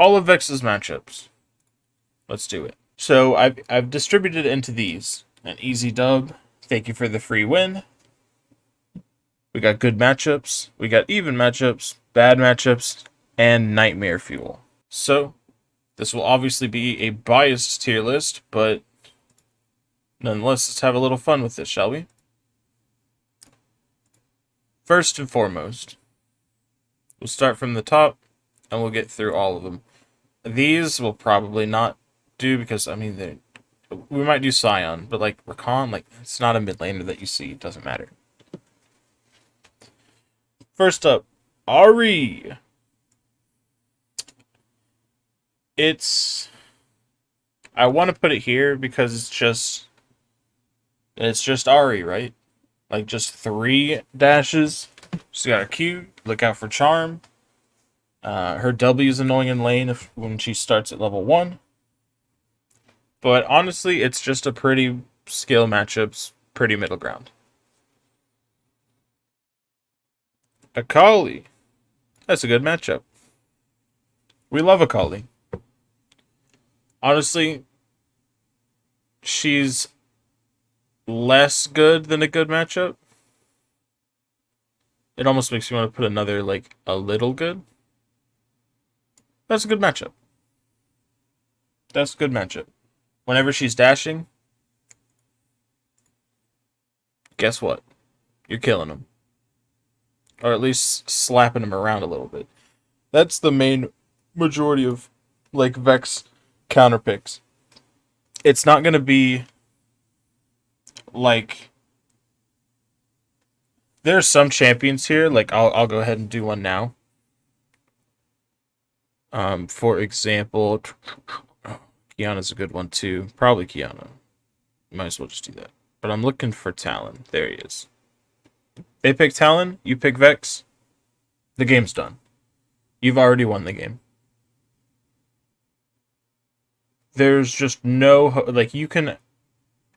all of Vex's matchups. Let's do it. So I've distributed it into these. An easy dub. Thank you for the free win. We got good matchups. We got even matchups, bad matchups, and nightmare fuel. So this will obviously be a biased tier list, but nonetheless, let's have a little fun with this, shall we? First and foremost, we'll start from the top, and we'll get through all of them. These will probably not do because, I mean, we might do Scion, but like Rakan, like it's not a mid laner that you see. It doesn't matter. First up, Ari. I want to put it here because it's just Ari, right? Like just 3 dashes. She's got a Q. Look out for Charm. Her W is annoying in lane when she starts at level 1. But honestly, it's just a pretty skill matchups, pretty middle ground. Akali. That's a good matchup. We love Akali. Honestly, she's less good than a good matchup. It almost makes me want to put another, like, a little good. That's a good matchup. That's a good matchup. Whenever she's dashing, guess what? You're killing them. Or at least slapping them around a little bit. That's the main majority of, like, Vex counter picks. It's not going to be, like... There's some champions here, like, I'll go ahead and do one now. For example... Kiana's a good one too. Probably Kiana. Might as well just do that. But I'm looking for Talon. There he is. They pick Talon, you pick Vex. The game's done. You've already won the game. There's just no... Like, you can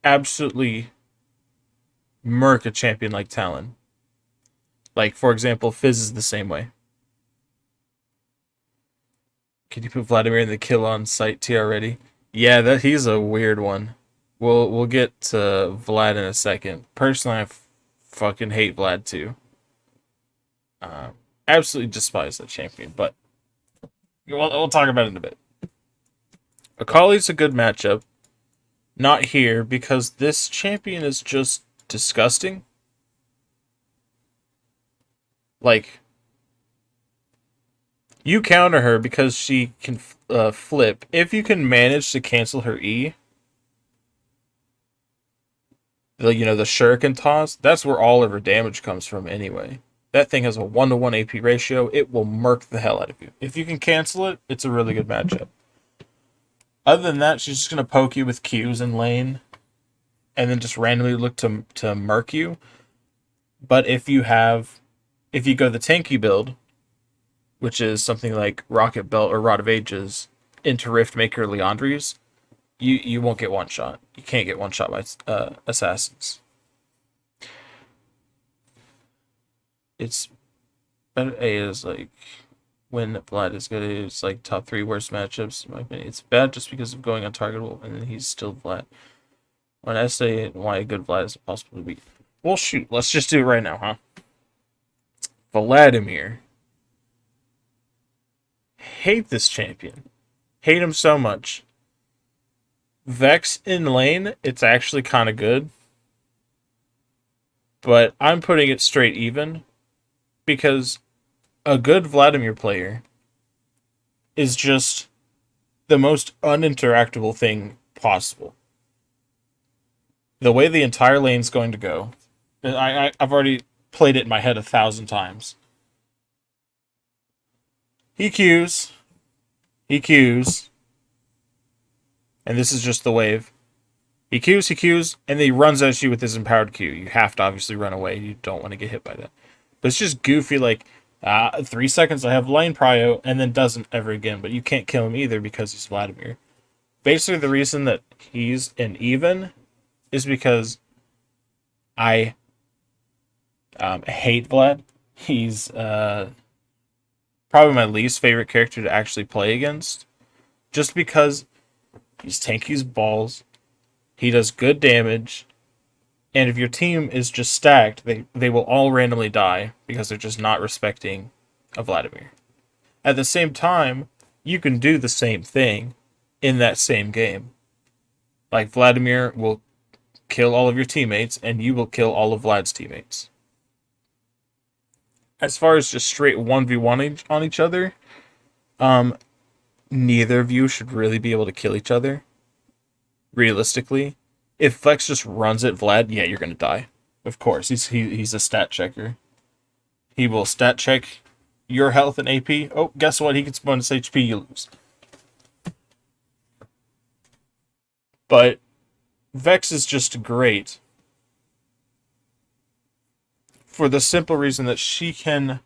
absolutely murk a champion like Talon. Like, for example, Fizz is the same way. Can you put Vladimir in the kill on sight tier already? Yeah, he's a weird one. We'll get to Vlad in a second. Personally, I fucking hate Vlad too. Absolutely despise that champion, but we'll talk about it in a bit. Akali's a good matchup. Not here, because this champion is just disgusting. Like, you counter her because she can flip. If you can manage to cancel her E, the shuriken toss, that's where all of her damage comes from anyway. That thing has a 1-to-1 AP ratio. It will murk the hell out of you. If you can cancel it, it's a really good matchup. Other than that, she's just going to poke you with Qs in lane and then just randomly look to murk you. But if you go the tanky build, which is something like Rocket Belt or Rod of Ages, into Riftmaker Leandries, you won't get one shot. You can't get one shot by assassins. It's better. A is like when Vlad is good. It's like top 3 worst matchups in my opinion. It's bad just because of going untargetable, and then he's still Vlad. When I say why a good Vlad is impossible to beat. Well, shoot, let's just do it right now, huh? Vladimir. Hate this champion. Hate him so much. Vex in lane, it's actually kind of good. But I'm putting it straight even. Because a good Vladimir player is just the most uninteractable thing possible. The way the entire lane's going to go, I've already played it in my head 1,000 times. He Qs, and this is just the wave. He Qs, and then he runs at you with his empowered Q. You have to obviously run away. You don't want to get hit by that. But it's just goofy, like, 3 seconds I have lane prio, and then doesn't ever again. But you can't kill him either because he's Vladimir. Basically, the reason that he's an even is because I hate Vlad. He's probably my least favorite character to actually play against, just because he's tanky as balls, he does good damage, and if your team is just stacked, they will all randomly die because they're just not respecting a Vladimir. At the same time, you can do the same thing in that same game. Like, Vladimir will kill all of your teammates, and you will kill all of Vlad's teammates. As far as just straight 1v1 on each other, neither of you should really be able to kill each other. Realistically, if Flex just runs at Vlad, yeah, you're gonna die. Of course, he's a stat checker. He will stat check your health and AP. Oh, guess what? He gets bonus HP, you lose. But Vex is just great for the simple reason that she can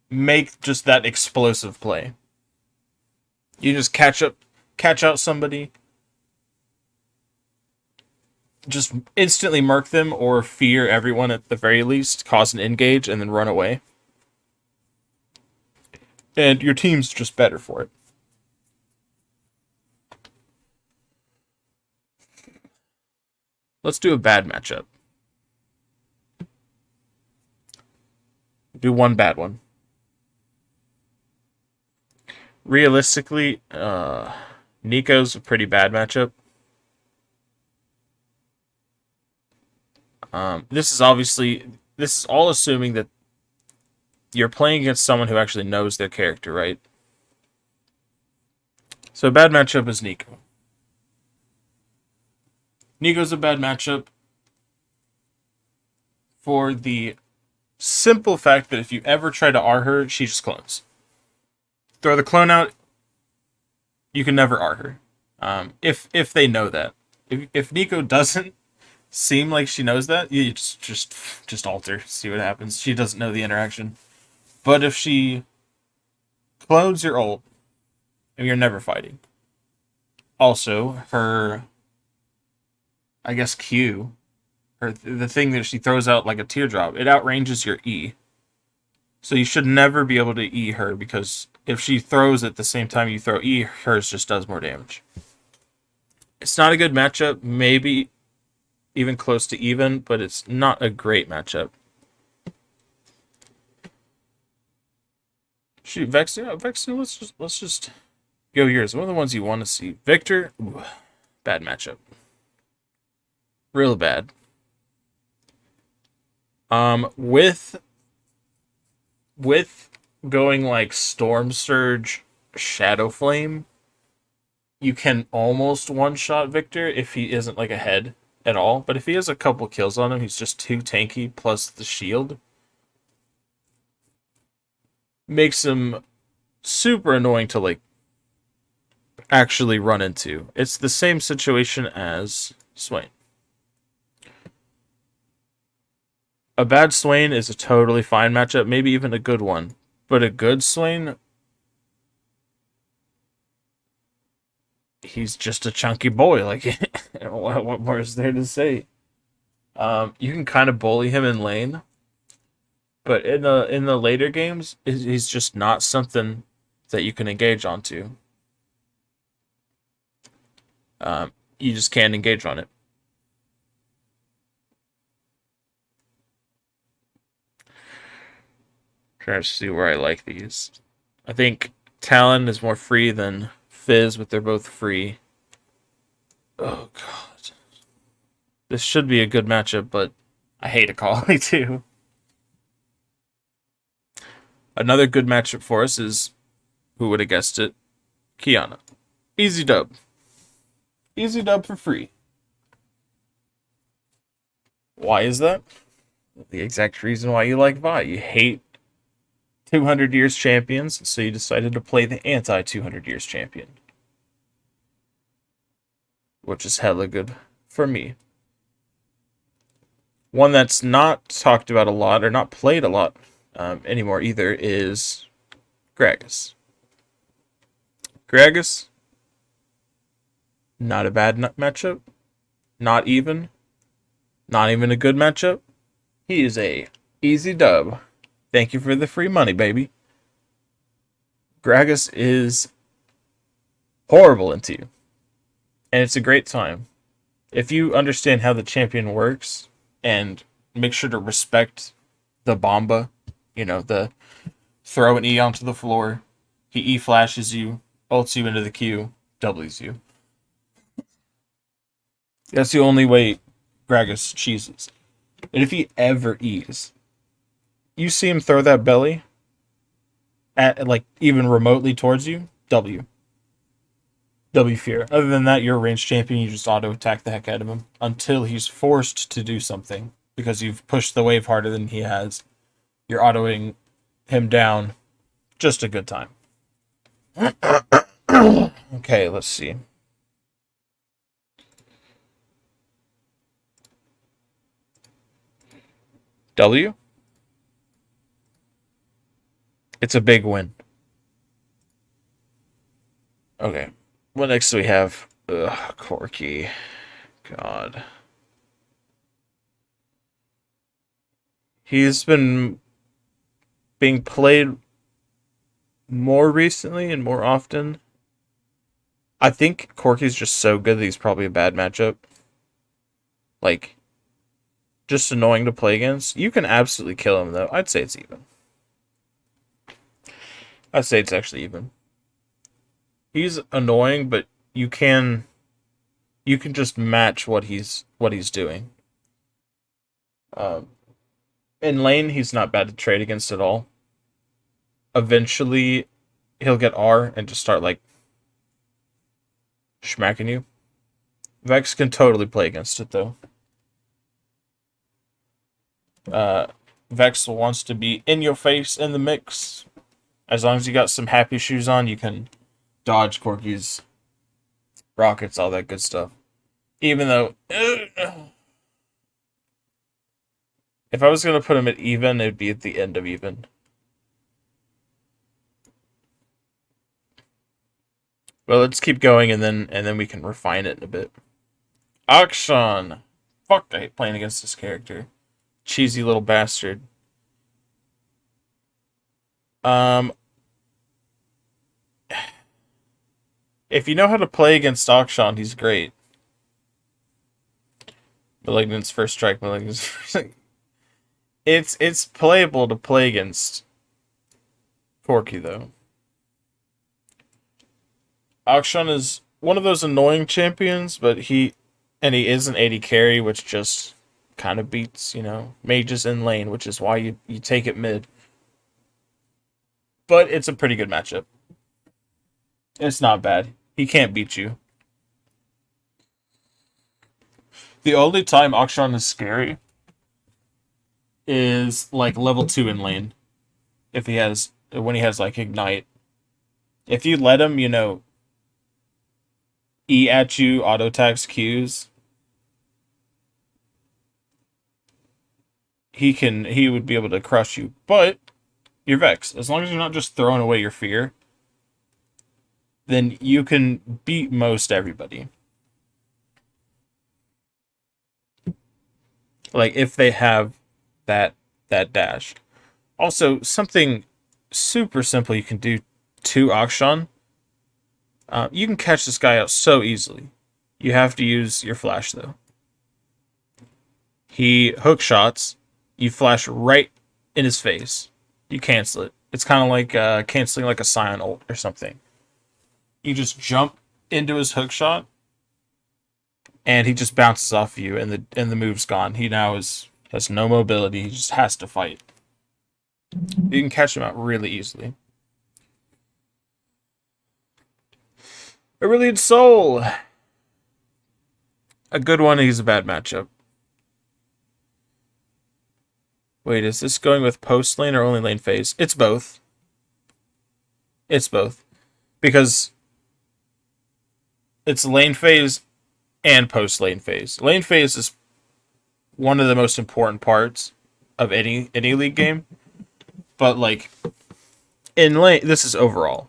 make just that explosive play. You just catch out somebody, just instantly murk them or fear everyone at the very least, cause an engage, and then run away. And your team's just better for it. Let's do a bad matchup. Do one bad one. Realistically, Nico's a pretty bad matchup. This is all assuming that you're playing against someone who actually knows their character, right? So a bad matchup is Nico. Nico's a bad matchup for the simple fact that if you ever try to R her, she just clones. Throw the clone out, you can never R her. If they know that. If Nico doesn't seem like she knows that, you just alter, see what happens. She doesn't know the interaction. But if she clones your ult, and you're never fighting. Also, her, I guess, Q, the thing that she throws out like a teardrop, it outranges your E. So you should never be able to E her, because if she throws at the same time you throw E, hers just does more damage. It's not a good matchup, maybe even close to even, but it's not a great matchup. Shoot, Vex, let's just go yours. One of the ones you want to see. Victor, ooh, bad matchup. Real bad. With going like Storm Surge, Shadow Flame, you can almost one-shot Victor if he isn't like ahead at all. But if he has a couple kills on him, he's just too tanky, plus the shield makes him super annoying to like actually run into. It's the same situation as Swain. A bad Swain is a totally fine matchup, maybe even a good one. But a good Swain, he's just a chunky boy. Like, what more is there to say? You can kind of bully him in lane, but in the later games, he's just not something that you can engage onto. You just can't engage on it. Trying to see where I like these. I think Talon is more free than Fizz, but they're both free. Oh, God. This should be a good matchup, but I hate Akali too. Another good matchup for us is, who would have guessed it, Kiana. Easy dub. Easy dub for free. Why is that? The exact reason why you like Vi. You hate 200 years champions, so you decided to play the anti-200 years champion. Which is hella good for me. One that's not talked about a lot, or not played a lot anymore either, is Gragas. Gragas, not a bad matchup. Not even a good matchup. He is a easy dub. Thank you for the free money, baby. Gragas is horrible into you. And it's a great time. If you understand how the champion works and make sure to respect the Bomba, the throw an E onto the floor, he E flashes you, ults you into the queue, W's you. That's the only way Gragas cheeses. And if he ever E's, you see him throw that belly at even remotely towards you, W. W fear. Other than that, you're a ranged champion, you just auto attack the heck out of him until he's forced to do something because you've pushed the wave harder than he has. You're autoing him down. Just a good time. Okay, let's see. W? It's a big win. Okay. What next do we have? Ugh, Corky. God. He's been being played more recently and more often. I think Corky's just so good that he's probably a bad matchup. Just annoying to play against. You can absolutely kill him, though. I'd say it's even. I'd say it's actually even. He's annoying, but you can just match what he's doing. In lane, he's not bad to trade against at all. Eventually, he'll get R and just start smacking you. Vex can totally play against it though. Vex wants to be in your face in the mix. As long as you got some happy shoes on, you can dodge Corky's rockets, all that good stuff. Even though, if I was going to put him at even, it'd be at the end of even. Well, let's keep going, and then we can refine it in a bit. Akshan! Fuck, I hate playing against this character. Cheesy little bastard. If you know how to play against Akshan, he's great. Malignant's first strike, Malignant's first strike. It's playable to play against Corky, though. Akshan is one of those annoying champions, but he is an 80 carry, which just kind of beats, mages in lane, which is why you take it mid. But it's a pretty good matchup. It's not bad. He can't beat you. The only time Akshan is scary is level 2 in lane. When he has Ignite. If you let him, E at you, auto attacks Qs, he would be able to crush you. But you're Vex. As long as you're not just throwing away your fear, then you can beat most everybody. If they have that dash. Also, something super simple you can do to Akshan. You can catch this guy out so easily. You have to use your flash, though. He hook shots. You flash right in his face. You cancel it. It's kind of like canceling a Scion ult or something. You just jump into his hook shot, and he just bounces off you, and the move's gone. He now has no mobility. He just has to fight. You can catch him out really easily. Aurelian Soul. A good one. He's a bad matchup. Wait, is this going with post lane or only lane phase? It's both. It's both. Because it's lane phase and post lane phase. Lane phase is one of the most important parts of any league game. But in lane, this is overall.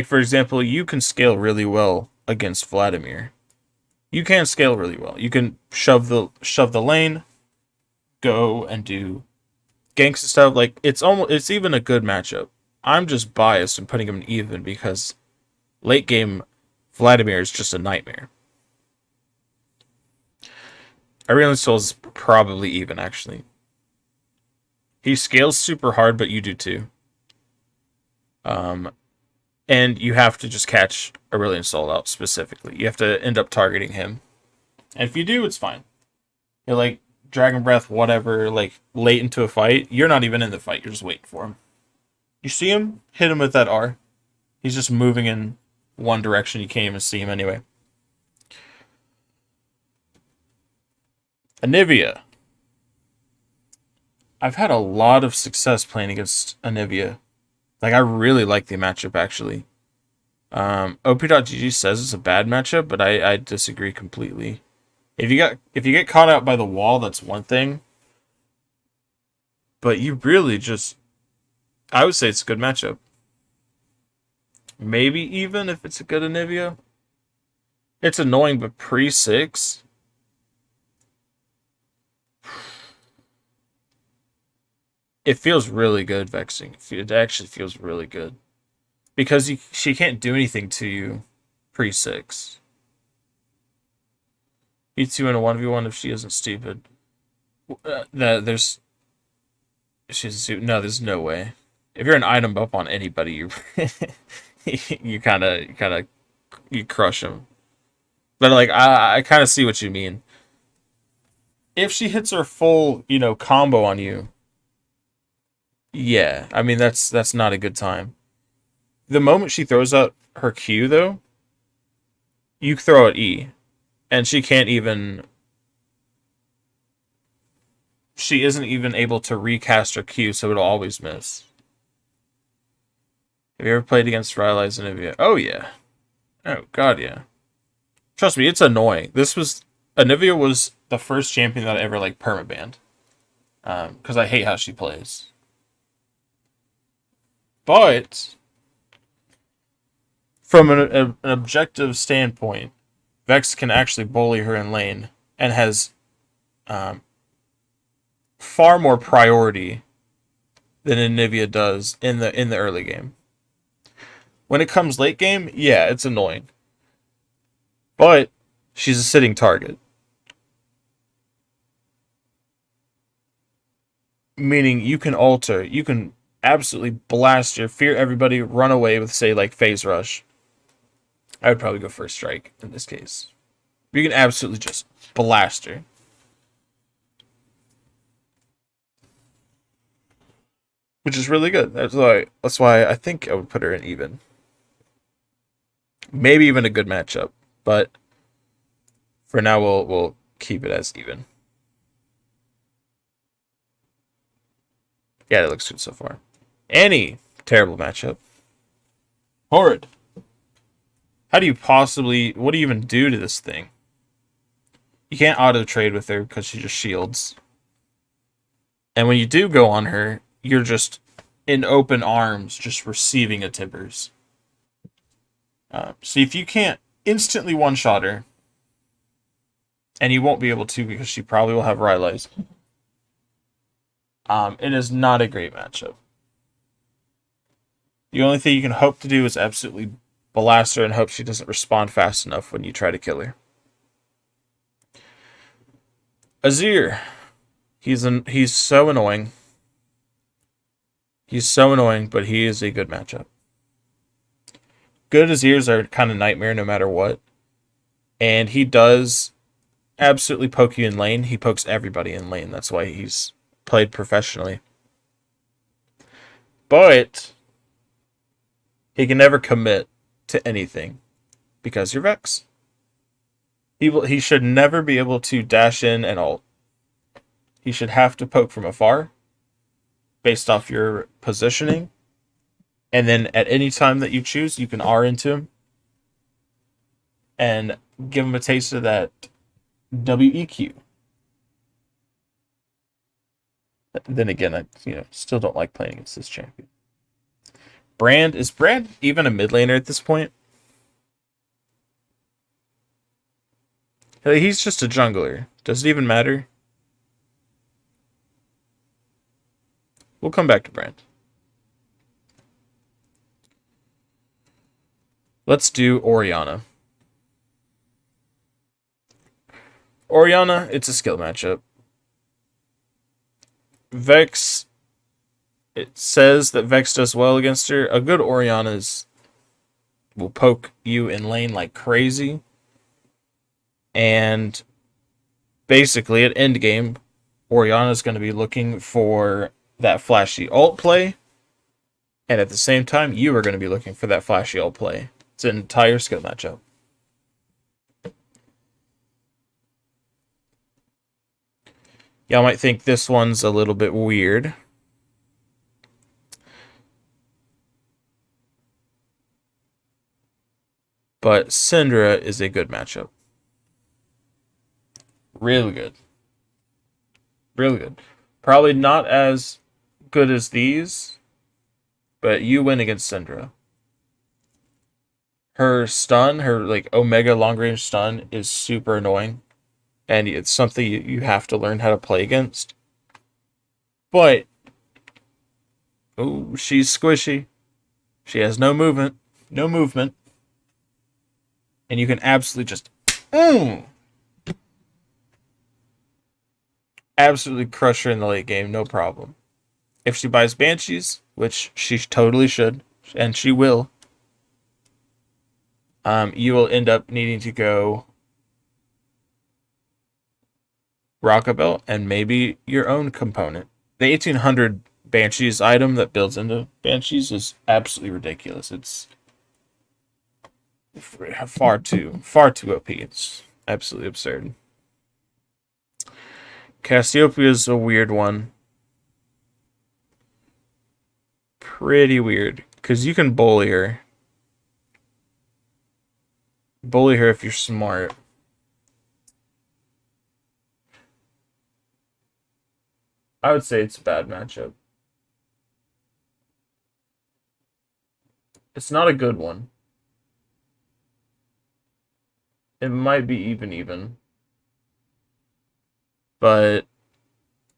For example, you can scale really well against Vladimir. You can scale really well. You can shove the lane, go and do ganks and stuff. It's even a good matchup. I'm just biased in putting him in even because late game Vladimir is just a nightmare. Aurelian Soul is probably even, actually. He scales super hard, but you do too. And you have to just catch Aurelian Soul out specifically. You have to end up targeting him. And if you do, it's fine. You're like Dragon Breath, whatever, like late into a fight. You're not even in the fight. You're just waiting for him. You see him, hit him with that R. He's just moving in one direction. You can't even see him anyway. Anivia. I've had a lot of success playing against Anivia. Like, I really like the matchup, actually. OP.GG says it's a bad matchup, but I disagree completely. If you get caught out by the wall, that's one thing. But you really just... I would say it's a good matchup. Maybe even if it's a good Anivia. It's annoying, but pre-6... It feels really good, Vexing. It actually feels really good. Because she can't do anything to you pre-6. Beats you in a 1v1 if she isn't stupid. There's there's no way. If you're an item up on anybody, you you crush them. But like I kind of see what you mean. If she hits her full, combo on you, yeah, I mean that's not a good time. The moment she throws out her Q though, you throw at E, and she isn't even able to recast her Q, so it'll always miss. Have you ever played against Rylai's Anivia? Oh yeah. Oh god, yeah. Trust me, it's annoying. Anivia was the first champion that I ever like permabanned. Because I hate how she plays. But from an objective standpoint, Vex can actually bully her in lane and has far more priority than Anivia does in the early game. When it comes late game, yeah, it's annoying. But she's a sitting target. Meaning you can alter, you can absolutely blast her, fear everybody, run away with, say, like, phase rush. I would probably go first strike in this case. You can absolutely just blast her. Which is really good. That's why I think I would put her in even. Maybe even a good matchup. But for now we'll keep it as even. Yeah, that looks good so far. Annie, terrible matchup. Horrid. How do you possibly... What do you even do to this thing? You can't auto-trade with her because she just shields. And when you do go on her, you're just in open arms, just receiving a Tibbers. So if you can't instantly one-shot her, and you won't be able to because she probably will have Rylai's, it is not a great matchup. The only thing you can hope to do is absolutely blast her and hope she doesn't respond fast enough when you try to kill her. Azir. He's so annoying. He's so annoying, but he is a good matchup. Good Azirs are kind of nightmare no matter what. And he does absolutely poke you in lane. He pokes everybody in lane. That's why he's played professionally. But he can never commit to anything because you're Vex. He should never be able to dash in and ult. He should have to poke from afar based off your positioning. And then at any time that you choose, you can R into him and give him a taste of that WEQ. Then again, I still don't like playing against this champion. Brand, is Brand even a mid laner at this point? He's just a jungler. Does it even matter? We'll come back to Brand. Let's do Orianna. Orianna, it's a skill matchup. Vex, it says that Vex does well against her. A good Orianna will poke you in lane like crazy. And basically, at endgame, Orianna's going to be looking for that flashy ult play. And at the same time, you are going to be looking for that flashy ult play. It's an entire skill matchup. Y'all might think this one's a little bit weird. But Syndra is a good matchup. Really good. Really good. Probably not as good as these, but you win against Syndra. Her stun, her like Omega long range stun, is super annoying. And it's something you have to learn how to play against. But, oh, she's squishy. She has no movement. No movement. And you can absolutely just absolutely crush her in the late game, no problem. If she buys Banshees, which she totally should, and she will, you will end up needing to go Rockabelle and maybe your own component. The 1800 Banshees item that builds into Banshees is absolutely ridiculous. It's far too OP. It's absolutely absurd. Cassiopeia is a weird one. Pretty weird. Because you can bully her. Bully her if you're smart. I would say it's a bad matchup. It's not a good one. It might be even. But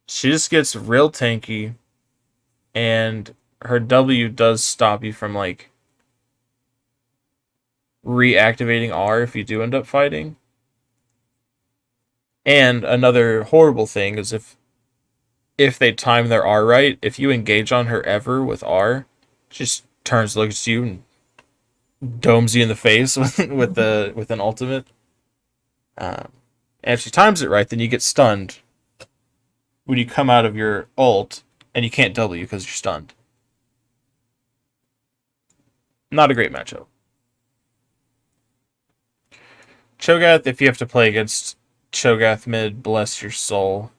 she just gets real tanky. And her W does stop you from, like, reactivating R if you do end up fighting. And another horrible thing is if they time their R right, if you engage on her ever with R, just turns, looks at you, and domes you in the face with an ultimate. And if she times it right, then you get stunned when you come out of your ult, and you can't W because you're stunned. Not a great matchup. Cho'Gath, if you have to play against Cho'Gath mid, bless your soul.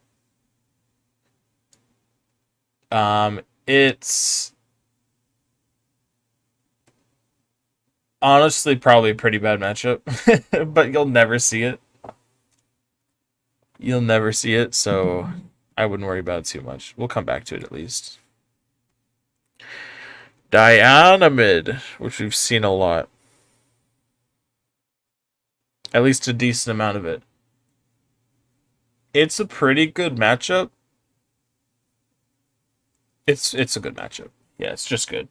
It's honestly probably a pretty bad matchup, but you'll never see it. You'll never see it, so I wouldn't worry about it too much. We'll come back to it at least. Diana mid, which we've seen a lot. At least a decent amount of it. It's a pretty good matchup. It's a good matchup. Yeah, it's just good.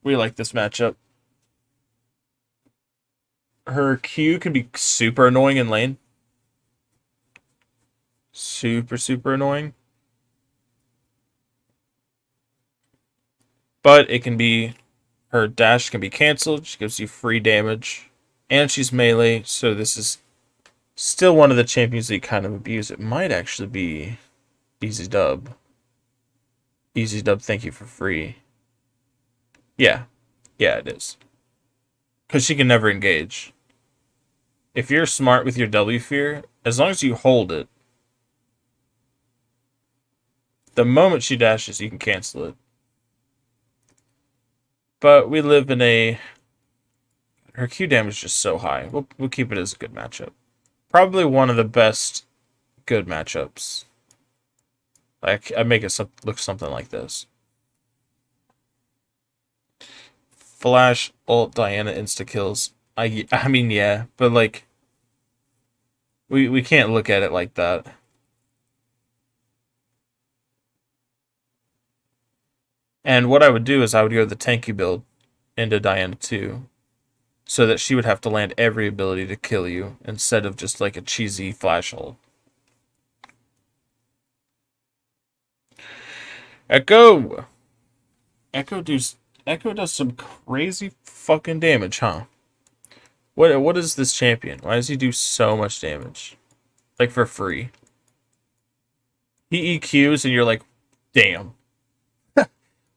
We like this matchup. Her Q can be super annoying in lane. Super annoying. But it can be... Her dash can be cancelled. She gives you free damage. And she's melee, so this is still one of the champions that you kind of abuse. It might actually be Easy Dub. Easy Dub, thank you for free. Yeah. Yeah, it is. Because she can never engage. If you're smart with your W fear, as long as you hold it, the moment she dashes, you can cancel it. But we live in a... Her Q damage is just so high. We'll keep it as a good matchup. Probably one of the best good matchups. Like, I make it look something like this. Flash, ult, Diana, insta-kills. I mean, yeah, but, like, we can't look at it like that. And what I would do is I would go the tanky build into Diana 2. so that she would have to land every ability to kill you instead of just like a cheesy flash hold. Echo! Echo does some crazy fucking damage, huh? What is this champion? Why does he do so much damage? Like for free. He EQs and you're like, damn.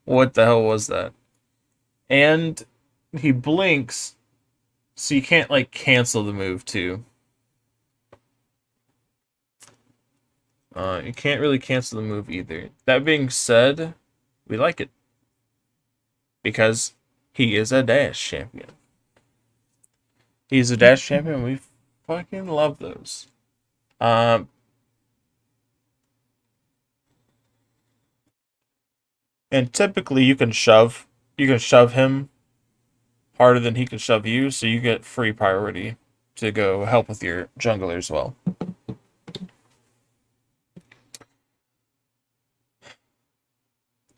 What the hell was that? And he blinks, so you can't like cancel the move too. You can't really cancel the move either. That being said, we like it. Because he is a dash champion. He's a dash champion, we fucking love those. And typically you can shove him harder than he can shove you, so you get free priority to go help with your jungler as well.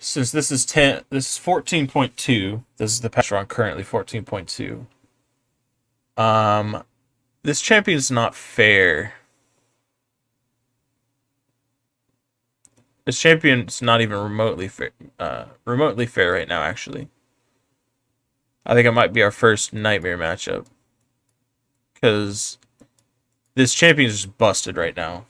Since this is 14.2, this is the patch we're on currently, 14.2. This champion's not fair. This champion's not even remotely fair right now, actually. I think it might be our first nightmare matchup. Because this champion's just busted right now.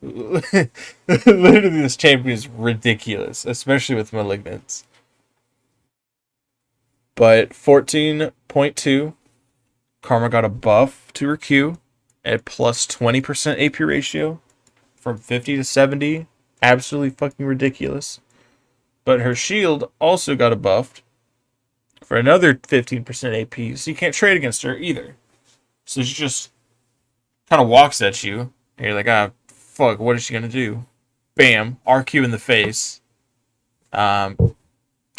Literally, this champion is ridiculous, especially with malignants. But 14.2, Karma got a buff to her Q at plus 20% AP ratio from 50 to 70. Absolutely fucking ridiculous. But her shield also got a buff for another 15% AP, so you can't trade against her either. So she just kind of walks at you, and you're like, ah, fuck, what is she gonna do? Bam, RQ in the face. Can't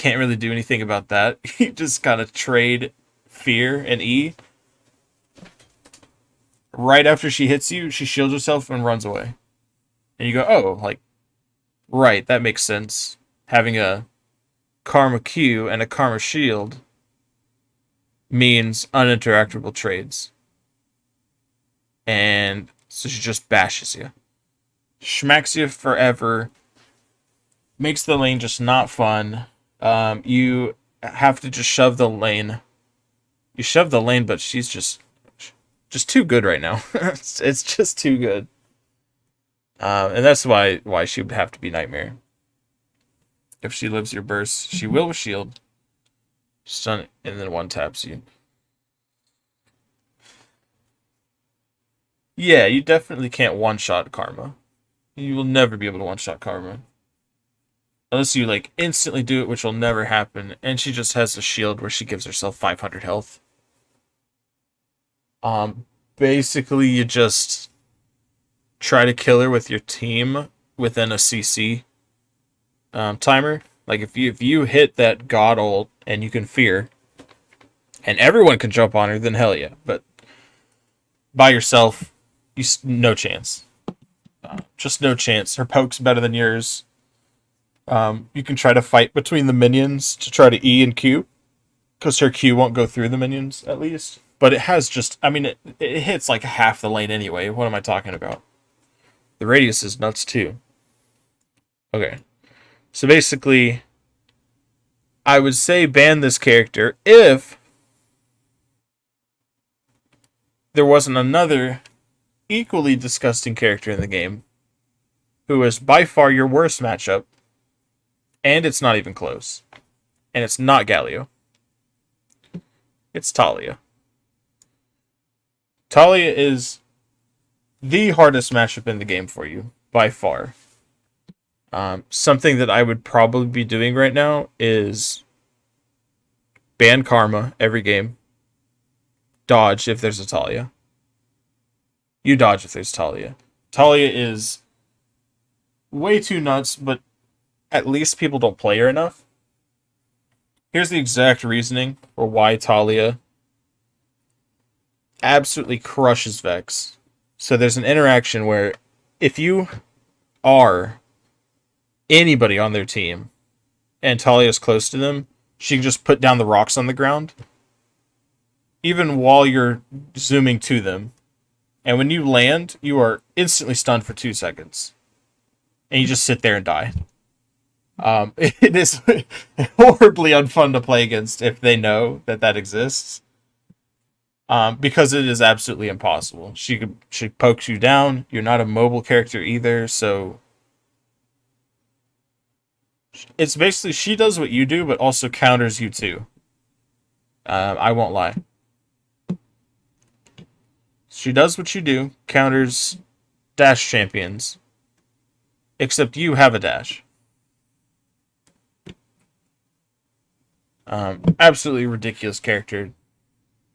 really do anything about that. You just gotta trade fear and E. Right after she hits you, she shields herself and runs away. And you go, oh, like, right, that makes sense. Having a Karma Q and a Karma Shield means uninteractable trades. And so she just bashes you. Smacks you forever. Makes the lane just not fun. You have to just shove the lane. You shove the lane, but she's just too good right now. It's just too good. And that's why she would have to be Nightmare. If she lives your burst, she will with shield. Stun it, and then one taps you. Yeah, you definitely can't one-shot Karma. You will never be able to one-shot Karma. Unless you, like, instantly do it, which will never happen. And she just has a shield where she gives herself 500 health. Basically, you just try to kill her with your team within a CC timer. Like, if you hit that God ult and you can fear, and everyone can jump on her, then hell yeah. But by yourself, no chance. Just no chance. Her poke's better than yours. You can try to fight between the minions to try to E and Q, because her Q won't go through the minions, at least. But it has just, I mean, it hits like half the lane anyway. What am I talking about? The radius is nuts too. Okay. So basically, I would say ban this character if there wasn't another equally disgusting character in the game who is by far your worst matchup, and it's not even close. And it's not Galio. It's Talia. Talia is the hardest matchup in the game for you, by far. Something that I would probably be doing right now is ban Karma every game. Dodge if there's a Talia. You dodge if there's Talia. Talia is way too nuts, but at least people don't play her enough. Here's the exact reasoning for why Talia absolutely crushes Vex. So there's an interaction where if you are anybody on their team and Talia is close to them, she can just put down the rocks on the ground even while you're zooming to them. And when you land, you are instantly stunned for 2 seconds. And you just sit there and die. It is horribly unfun to play against if they know that that exists. Because it is absolutely impossible. She pokes you down. You're not a mobile character either, so it's basically she does what you do, but also counters you too. I won't lie. She does what you do, counters dash champions, except you have a dash. Absolutely ridiculous character.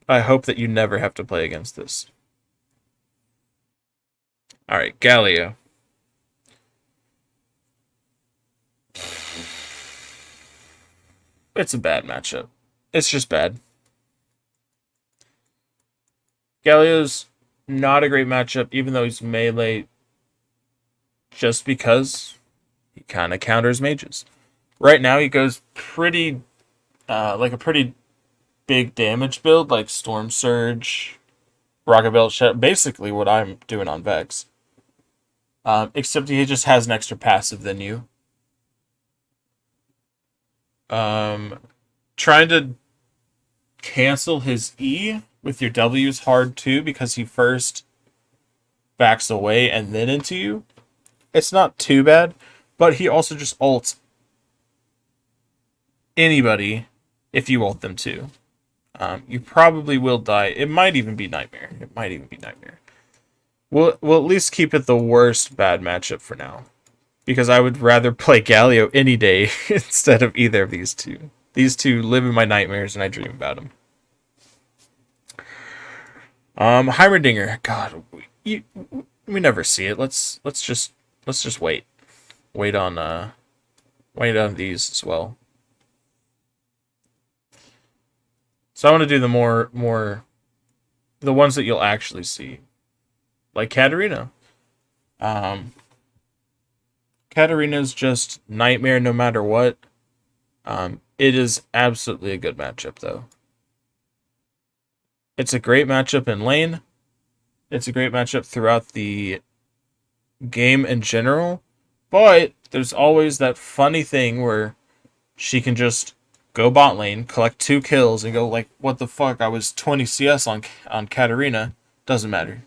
I hope that you never have to play against this. Alright, Galio. It's a bad matchup. It's just bad. Galio's not a great matchup, even though he's melee, just because he kind of counters mages. Right now, he goes pretty, like a pretty big damage build, like Storm Surge, Rocket Belt, basically what I'm doing on Vex. Except he just has an extra passive than you. Trying to cancel his E with your W is hard too, because he first backs away and then into you. It's not too bad, but he also just ults anybody if you ult them too. You probably will die. It might even be Nightmare. We'll at least keep it the worst bad matchup for now, because I would rather play Galio any day instead of either of these two. These two live in my nightmares and I dream about them. Heimerdinger. God, we never see it. Let's just wait. Wait on these as well. So I want to do the more the ones that you'll actually see, like Katarina. Katarina's just nightmare no matter what. It is absolutely a good matchup though. It's a great matchup in lane. It's a great matchup throughout the game in general. But there's always that funny thing where she can just go bot lane, collect 2 kills, and go like, what the fuck, I was 20 CS on Katarina. Doesn't matter.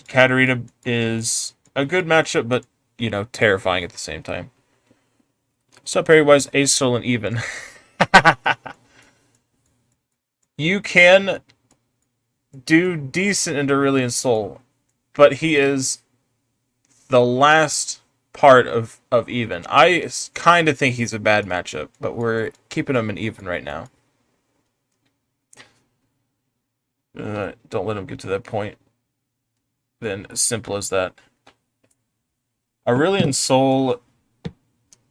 Katarina is a good matchup, but, you know, terrifying at the same time. So parry-wise, ace, soul, and even. You can do decent into Aurelion Soul, but he is the last part of even. I kind of think he's a bad matchup, but we're keeping him in even right now. Don't let him get to that point. Then as simple as that. Aurelion Soul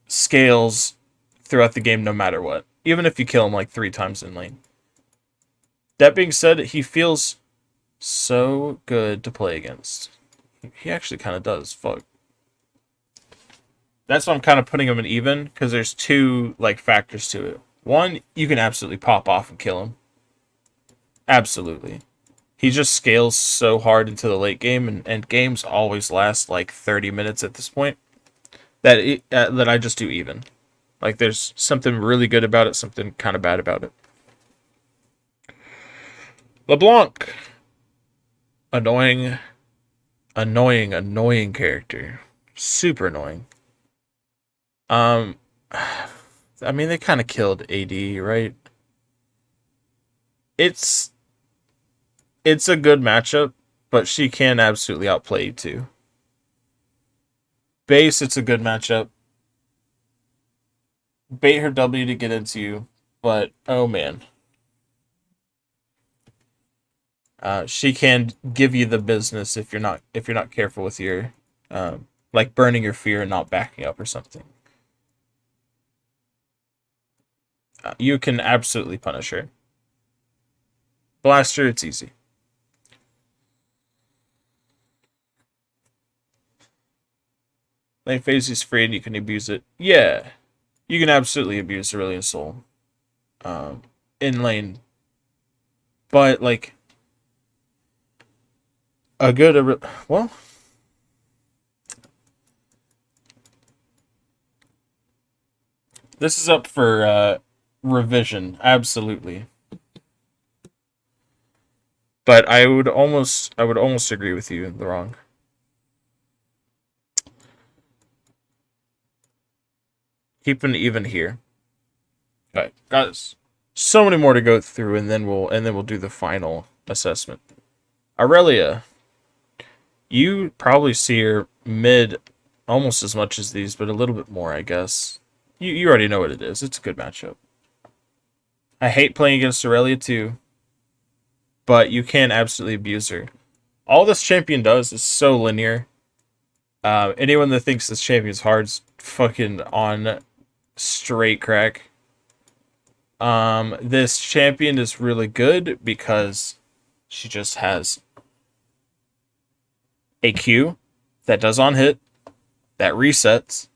scales throughout the game no matter what, even if you kill him like 3 times in lane. That being said, he feels so good to play against. He actually kind of does. Fuck. That's why I'm kind of putting him in even, because there's 2 like factors to it. One, you can absolutely pop off and kill him. Absolutely. He just scales so hard into the late game, and games always last like 30 minutes at this point, that that I just do even. Like, there's something really good about it, something kind of bad about it. LeBlanc. Annoying character. Super annoying. I mean, they kind of killed AD, right? It's a good matchup, but she can absolutely outplay you too. Base, it's a good matchup. Bait her W to get into you, but oh man. She can give you the business if you're not careful with your like burning your fear and not backing up or something. You can absolutely punish her. Blaster, it's easy. Lane phase is free and you can abuse it. Yeah. You can absolutely abuse Aurelian Soul in lane, but like a good well, this is up for revision, absolutely. But I would almost agree with you. The wrong. Keeping it even here. Okay, guys. So many more to go through, and then we'll do the final assessment. Aurelia, you probably see her mid almost as much as these, but a little bit more, I guess. You already know what it is. It's a good matchup. I hate playing against Aurelia too, but you can absolutely abuse her. All this champion does is so linear. Anyone that thinks this champion's hard's fucking on straight crack. This champion is really good because she just has a Q that does on hit, that resets,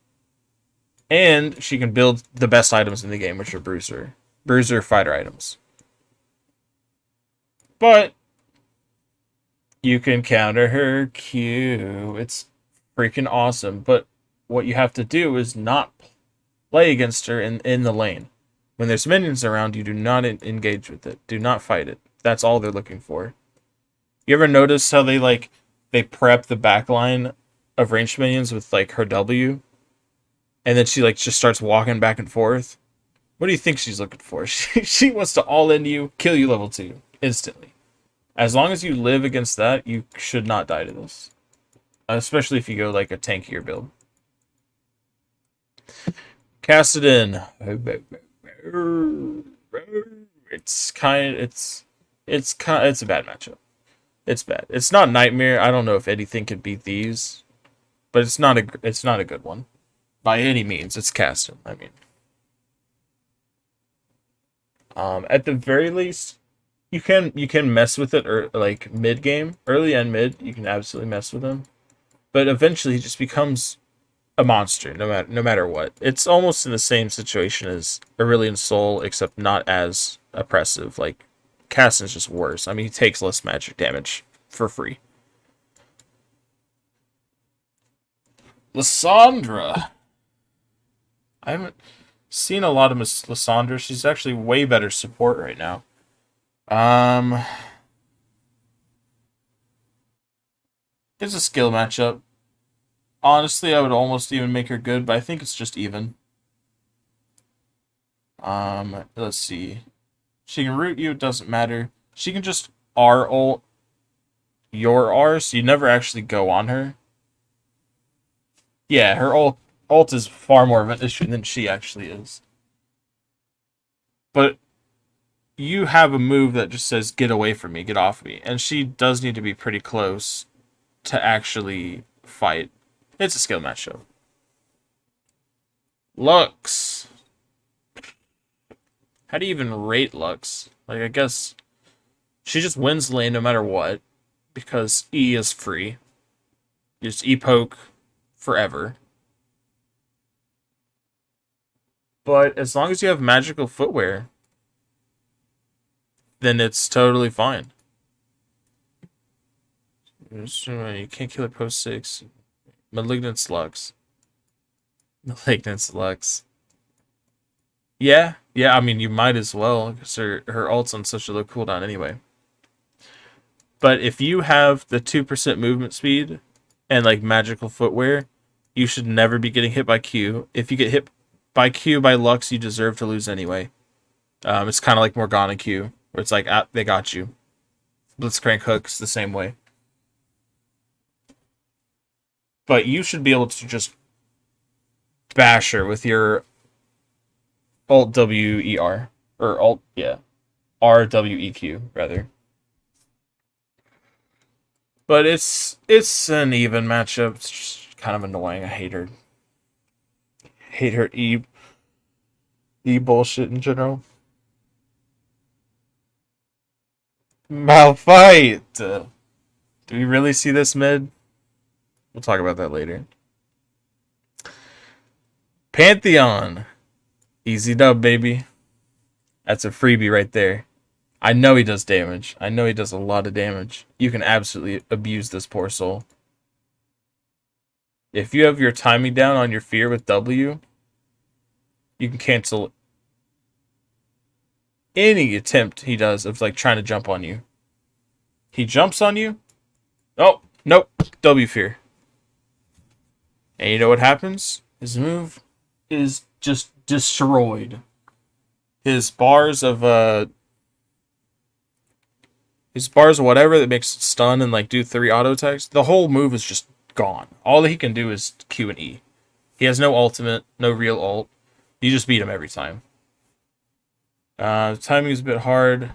and she can build the best items in the game, which are bruiser fighter items. But you can counter her Q. It's freaking awesome. But what you have to do is not play against her in the lane. When there's minions around, you do not engage with it. Do not fight it. That's all they're looking for. You ever notice how they prep the backline of ranged minions with like her W, and then she like just starts walking back and forth? What do you think she's looking for? She wants to all in you, kill you level 2 instantly. As long as you live against that, you should not die to this. Especially if you go like a tankier build. Kassadin. It's a bad matchup. It's bad. It's not Nightmare. I don't know if anything could beat these, but it's not a good one by any means. It's Kassadin. I mean, at the very least, you can mess with it or like mid game, early and mid. You can absolutely mess with him, but eventually he just becomes a monster no matter what. It's almost in the same situation as Aurelian Soul, except not as oppressive. Like Kassadin's just worse. I mean, he takes less magic damage for free. Lissandra. I haven't seen a lot of Miss Lissandra. She's actually way better support right now. It's a skill matchup. Honestly, I would almost even make her good, but I think it's just even. Let's see. She can root you, it doesn't matter. She can just R ult your R, so you never actually go on her. Yeah, her ult is far more of an issue than she actually is. But you have a move that just says, get away from me, get off me. And she does need to be pretty close to actually fight. It's a skill matchup. Lux. How do you even rate Lux? Like, I guess she just wins lane no matter what, because E is free. You just E-poke forever. But as long as you have magical footwear, then it's totally fine. You can't kill it post 6. Malignant Lux. Malignant Lux. Yeah, I mean, you might as well, because her ult's on such a low cooldown anyway. But if you have the 2% movement speed and, like, magical footwear, you should never be getting hit by Q. If you get hit by Q by Lux, you deserve to lose anyway. It's kind of like Morgana Q, where it's like, they got you. Blitzcrank Hook's the same way. But you should be able to just bash her with your Alt WER. Or Alt, yeah. RWEQ, rather. But it's an even matchup. It's just kind of annoying. I hate her. Hate her E bullshit in general. Malphite! Do we really see this mid? We'll talk about that later. Pantheon. Easy dub, baby. That's a freebie right there. I know he does damage. I know he does a lot of damage. You can absolutely abuse this poor soul. If you have your timing down on your fear with W, you can cancel any attempt he does of like trying to jump on you. He jumps on you. Oh, nope. W fear. And you know what happens? His move is just destroyed. His bars of whatever that makes it stun and like do 3 auto attacks, the whole move is just gone. All that he can do is Q and E. He has no ultimate, no real ult. You just beat him every time. Timing is a bit hard,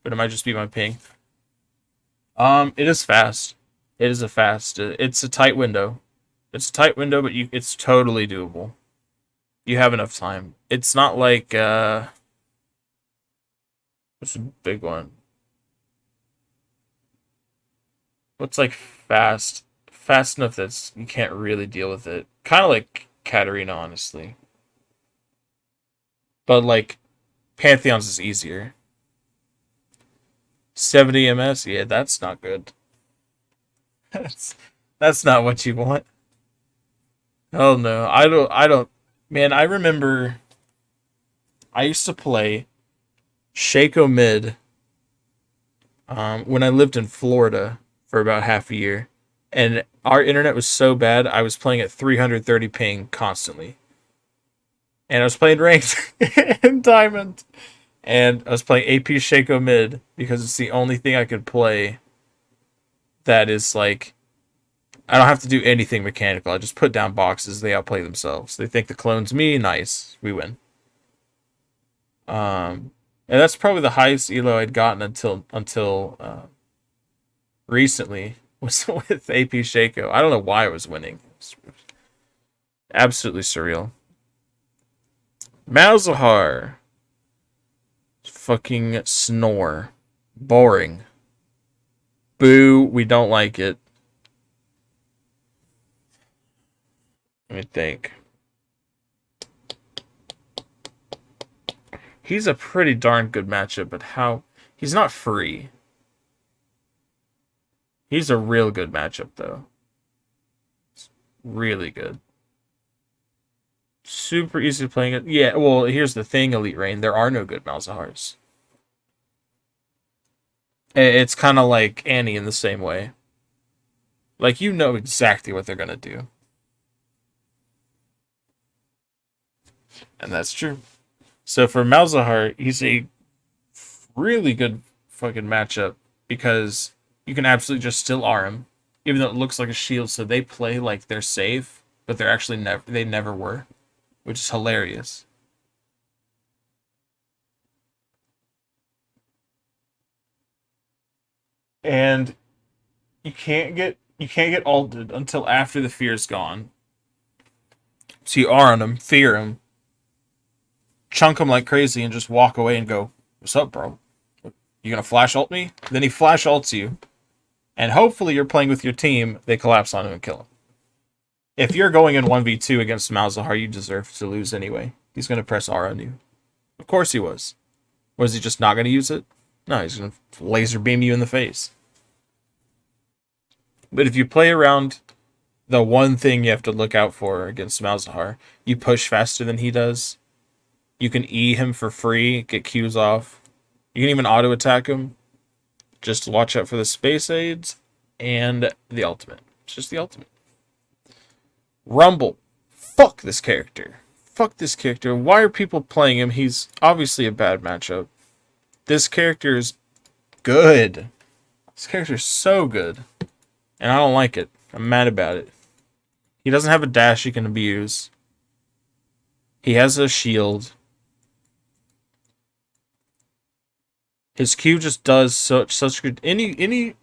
but it might just be my ping. It is fast. It is a fast. It's a tight window. It's a tight window, but it's totally doable. You have enough time. It's not like what's a big one? What's like fast? Fast enough that you can't really deal with it. Kind of like Katarina, honestly. But like Pantheon's is easier. 70 MS? Yeah, that's not good. That's not what you want. Oh no, I don't man, I remember I used to play Shaco mid when I lived in Florida for about half a year. And our internet was so bad, I was playing at 330 ping constantly. And I was playing ranked in Diamond. And I was playing AP Shaco mid because it's the only thing I could play that is like I don't have to do anything mechanical. I just put down boxes. They outplay themselves. They think the clone's me. Nice. We win. And that's probably the highest elo I'd gotten until recently was with AP Shaco. I don't know why I was winning. It's absolutely surreal. Malzahar. Fucking snore. Boring. Boo, we don't like it. Let me think. He's a pretty darn good matchup, but how... He's not free. He's a real good matchup, though. It's really good. Super easy playing it. Yeah, well, here's the thing, Elite Rain. There are no good Malzahars. It's kind of like Annie in the same way. Like, you know exactly what they're going to do. And that's true. So for Malzahar, he's a really good fucking matchup because you can absolutely just still R him, even though it looks like a shield. So they play like they're safe, but they're actually never were, which is hilarious. And you can't get ulted until after the fear's gone. So you R on him, fear him, chunk him like crazy, and just walk away and go, "What's up, bro? You gonna flash ult me?" Then he flash ults you, and hopefully you're playing with your team. They collapse on him and kill him. If you're going in 1v2 against Malzahar, you deserve to lose anyway. He's gonna press R on you. Of course he was. Was he just not gonna use it? No, he's gonna laser beam you in the face. But if you play around the one thing you have to look out for against Malzahar, you push faster than he does. You can E him for free, get Qs off. You can even auto attack him. Just watch out for the space aids and the ultimate. It's just the ultimate. Rumble. Fuck this character. Fuck this character. Why are people playing him? He's obviously a bad matchup. This character is good. This character is so good. And I don't like it. I'm mad about it. He doesn't have a dash he can abuse. He has a shield. His Q just does such good any